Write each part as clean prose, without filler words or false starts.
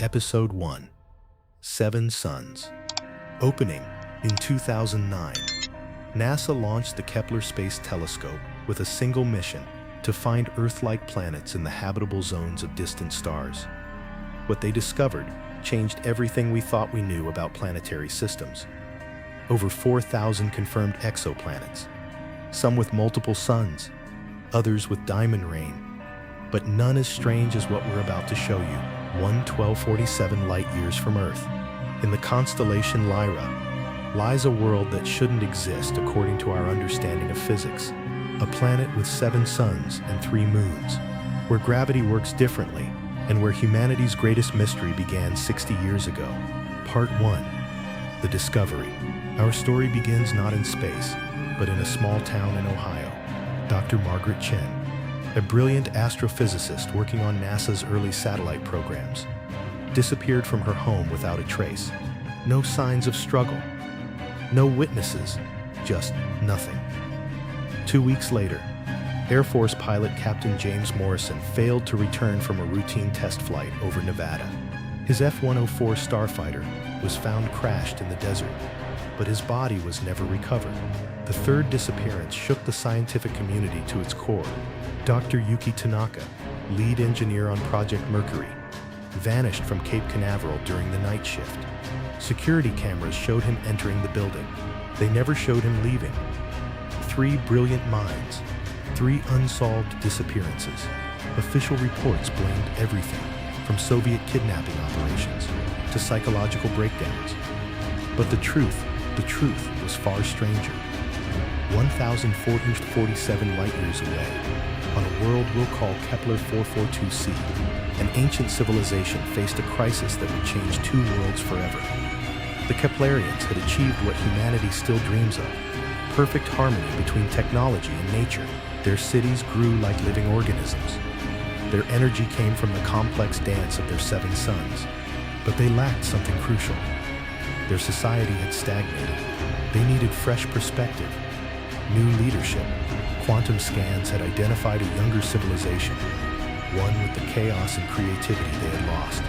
Episode 1: Seven Suns. Opening in 2009, NASA launched the Kepler Space Telescope with a single mission to find Earth-like planets in the habitable zones of distant stars. What they discovered changed everything we thought we knew about planetary systems. Over 4,000 confirmed exoplanets, some with multiple suns, others with diamond rain, but none as strange as what we're about to show you. 1247 light-years from Earth, in the constellation Lyra, lies a world that shouldn't exist according to our understanding of physics. A planet with 7 suns and 3 moons, where gravity works differently, and where humanity's greatest mystery began 60 years ago. Part 1: The Discovery. Our story begins not in space, but in a small town in Ohio. Dr. Margaret Chen, a brilliant astrophysicist working on NASA's early satellite programs, disappeared from her home without a trace. No signs of struggle, no witnesses, just nothing. 2 weeks later, Air Force pilot Captain James Morrison failed to return from a routine test flight over Nevada. His F-104 starfighter was found crashed in the desert, but his body was never recovered. The third disappearance shook the scientific community to its core. Dr. Yuki Tanaka, lead engineer on Project Mercury, vanished from Cape Canaveral during the night shift. Security cameras showed him entering the building. They never showed him leaving. 3 brilliant minds, 3 unsolved disappearances. Official reports blamed everything from Soviet kidnapping operations to psychological breakdowns. But the truth was far stranger. 1,447 light-years away, on a world we'll call Kepler 442c, an ancient civilization faced a crisis that would change 2 worlds forever. The Keplerians had achieved what humanity still dreams of: perfect harmony between technology and nature. Their cities grew like living organisms. Their energy came from the complex dance of their 7 suns. But they lacked something crucial. Their society had stagnated. They needed fresh perspective, new leadership. Quantum scans had identified a younger civilization, one with the chaos and creativity they had lost.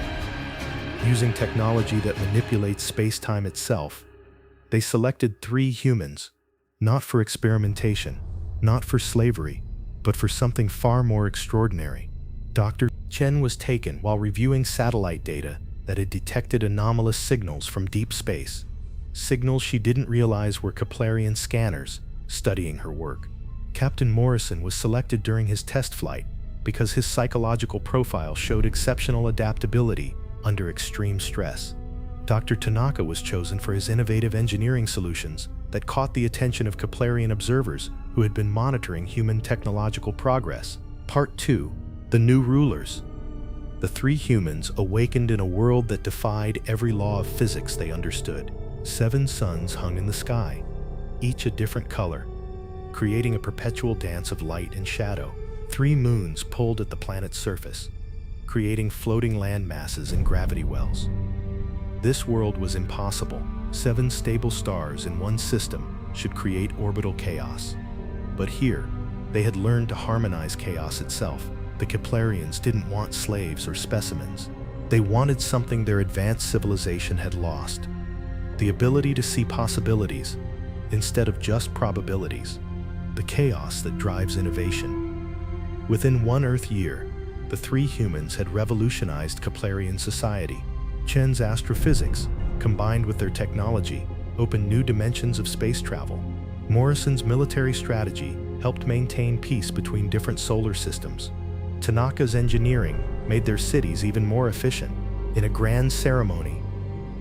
Using technology that manipulates space-time itself, they selected 3 humans, not for experimentation, not for slavery, but for something far more extraordinary. Dr. Chen was taken while reviewing satellite data that had detected anomalous signals from deep space, signals she didn't realize were Keplerian scanners studying her work. Captain Morrison was selected during his test flight because his psychological profile showed exceptional adaptability under extreme stress. Dr. Tanaka was chosen for his innovative engineering solutions that caught the attention of Keplerian observers who had been monitoring human technological progress. Part 2: The New Rulers. The 3 humans awakened in a world that defied every law of physics they understood. 7 suns hung in the sky, each a different color, creating a perpetual dance of light and shadow. 3 moons pulled at the planet's surface, creating floating land masses and gravity wells. This world was impossible. 7 stable stars in one system should create orbital chaos. But here, they had learned to harmonize chaos itself. The Keplerians didn't want slaves or specimens. They wanted something their advanced civilization had lost: the ability to see possibilities instead of just probabilities, the chaos that drives innovation. Within 1 Earth year, the 3 humans had revolutionized Keplerian society. Chen's astrophysics, combined with their technology, opened new dimensions of space travel. Morrison's military strategy helped maintain peace between different solar systems. Tanaka's engineering made their cities even more efficient. In a grand ceremony,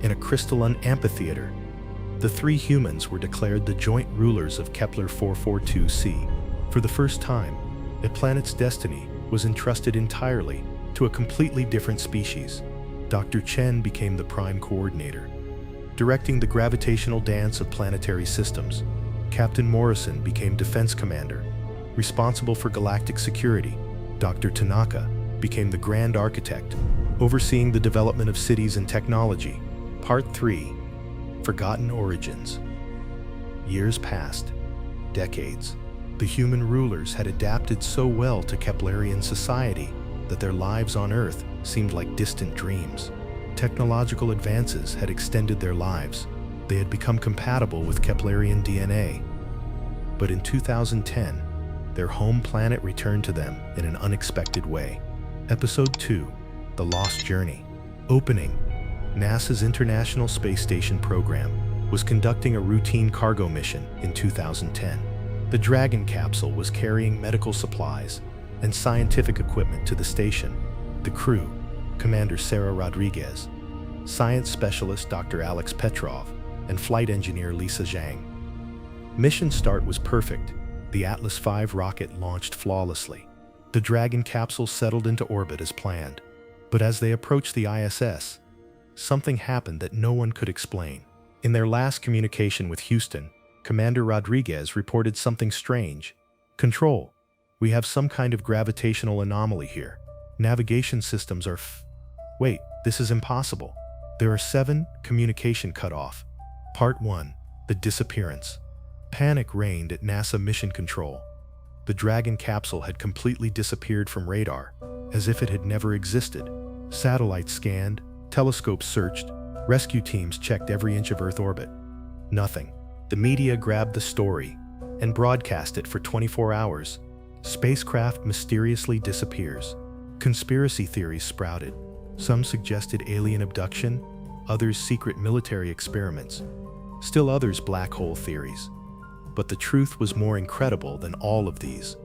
in a crystalline amphitheater, the 3 humans were declared the joint rulers of Kepler 442c. For the first time, a planet's destiny was entrusted entirely to a completely different species. Dr. Chen became the prime coordinator, directing the gravitational dance of planetary systems. Captain Morrison became defense commander, responsible for galactic security. Dr. Tanaka became the grand architect, overseeing the development of cities and technology. Part 3: Forgotten Origins. Years passed, decades. The human rulers had adapted so well to Keplerian society that their lives on Earth seemed like distant dreams. Technological advances had extended their lives. They had become compatible with Keplerian DNA. But in 2010, their home planet returned to them in an unexpected way. Episode 2, The Lost Journey. Opening. NASA's International Space Station program was conducting a routine cargo mission in 2010. The Dragon capsule was carrying medical supplies and scientific equipment to the station. The crew, Commander Sarah Rodriguez, Science Specialist Dr. Alex Petrov, and Flight Engineer Lisa Zhang. Mission start was perfect. The Atlas V rocket launched flawlessly. The Dragon capsule settled into orbit as planned. But as they approached the ISS, something happened that no one could explain. In their last communication with Houston, Commander Rodriguez reported something strange. "Control, we have some kind of gravitational anomaly here. Navigation systems are Wait, this is impossible. There are 7 communication cut off." Part 1. The disappearance. Panic reigned at NASA Mission Control. The Dragon capsule had completely disappeared from radar, as if it had never existed. Satellites scanned, telescopes searched, rescue teams checked every inch of Earth orbit. Nothing. The media grabbed the story and broadcast it for 24 hours. Spacecraft mysteriously disappears. Conspiracy theories sprouted. Some suggested alien abduction, others secret military experiments, still others black hole theories. But the truth was more incredible than all of these.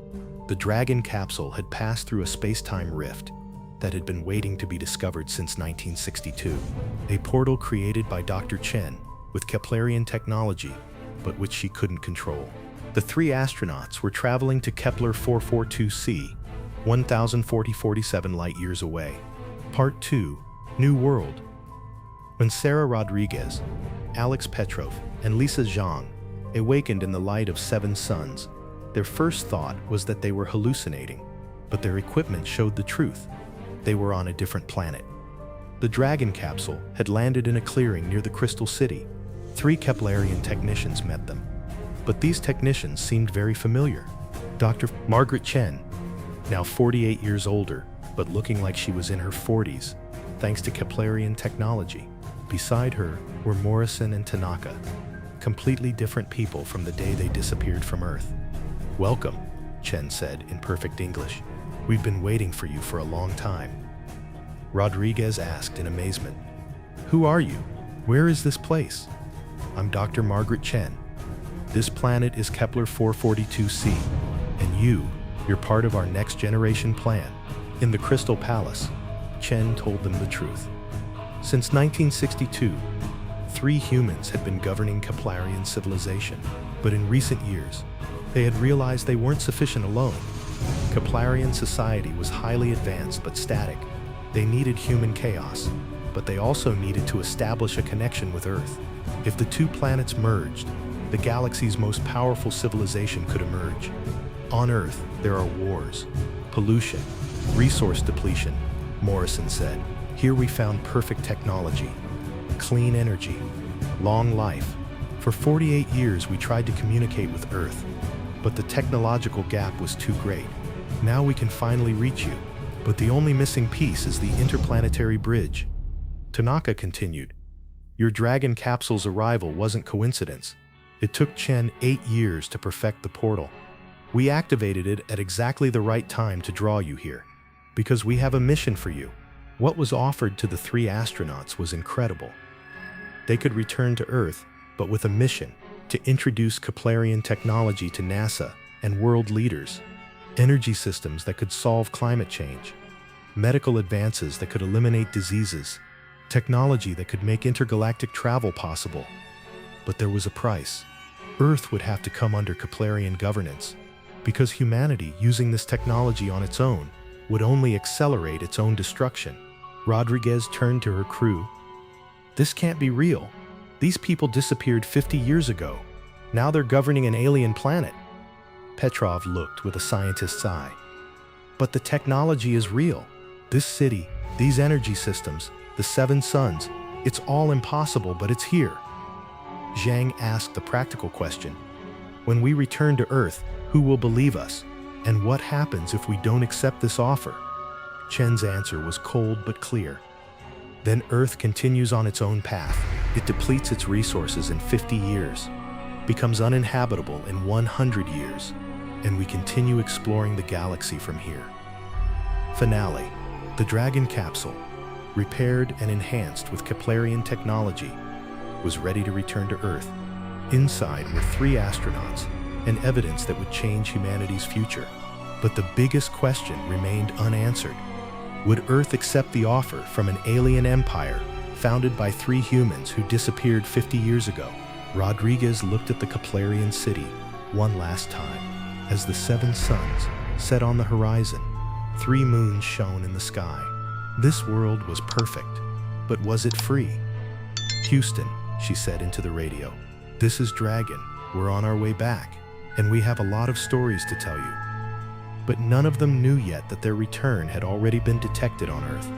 The Dragon capsule had passed through a space-time rift that had been waiting to be discovered since 1962. A portal created by Dr. Chen with Keplerian technology, but which she couldn't control. The 3 astronauts were traveling to Kepler 442c, 1,047 light-years away. Part 2. New World. When Sarah Rodriguez, Alex Petrov, and Lisa Zhang awakened in the light of 7 suns, their first thought was that they were hallucinating, but their equipment showed the truth. They were on a different planet. The Dragon capsule had landed in a clearing near the Crystal City. 3 Keplerian technicians met them. But these technicians seemed very familiar. Dr. Margaret Chen, now 48 years older, but looking like she was in her 40s, thanks to Keplerian technology. Beside her were Morrison and Tanaka, completely different people from the day they disappeared from Earth. "Welcome," Chen said in perfect English. "We've been waiting for you for a long time." Rodriguez asked in amazement, "Who are you? Where is this place?" "I'm Dr. Margaret Chen. This planet is Kepler 442c, and you're part of our next generation plan." In the Crystal Palace, Chen told them the truth. Since 1962, 3 humans had been governing Keplerian civilization, but in recent years, they had realized they weren't sufficient alone. Keplerian society was highly advanced but static. They needed human chaos, but they also needed to establish a connection with Earth. If the 2 planets merged, the galaxy's most powerful civilization could emerge. On Earth, there are wars, pollution, resource depletion, Morrison said. Here we found perfect technology, clean energy, long life. For 48 years we tried to communicate with Earth, but the technological gap was too great. Now we can finally reach you, but the only missing piece is the interplanetary bridge. Tanaka continued, "Your Dragon capsule's arrival wasn't coincidence. It took Chen 8 years to perfect the portal. We activated it at exactly the right time to draw you here, because we have a mission for you." What was offered to the 3 astronauts was incredible. They could return to Earth, but with a mission to introduce Keplerian technology to NASA and world leaders, energy systems that could solve climate change, medical advances that could eliminate diseases, technology that could make intergalactic travel possible. But there was a price. Earth would have to come under Keplerian governance, because humanity using this technology on its own would only accelerate its own destruction. Rodriguez turned to her crew. "This can't be real. These people disappeared 50 years ago. Now they're governing an alien planet." Petrov looked with a scientist's eye. "But the technology is real. This city, these energy systems, the 7 suns, it's all impossible, but it's here." Zhang asked the practical question. "When we return to Earth, who will believe us? And what happens if we don't accept this offer?" Chen's answer was cold but clear. Then Earth continues on its own path. It depletes its resources in 50 years, becomes uninhabitable in 100 years, and we continue exploring the galaxy from here. Finale. The Dragon capsule, repaired and enhanced with Keplerian technology, was ready to return to Earth. Inside were 3 astronauts and evidence that would change humanity's future. But the biggest question remained unanswered. Would Earth accept the offer from an alien empire founded by 3 humans who disappeared 50 years ago? Rodriguez looked at the Keplerian city one last time. As the 7 suns set on the horizon, 3 moons shone in the sky. This world was perfect, but was it free? "Houston," she said into the radio, "this is Dragon. We're on our way back, and we have a lot of stories to tell you." But none of them knew yet that their return had already been detected on Earth,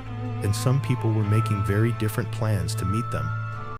and some people were making very different plans to meet them.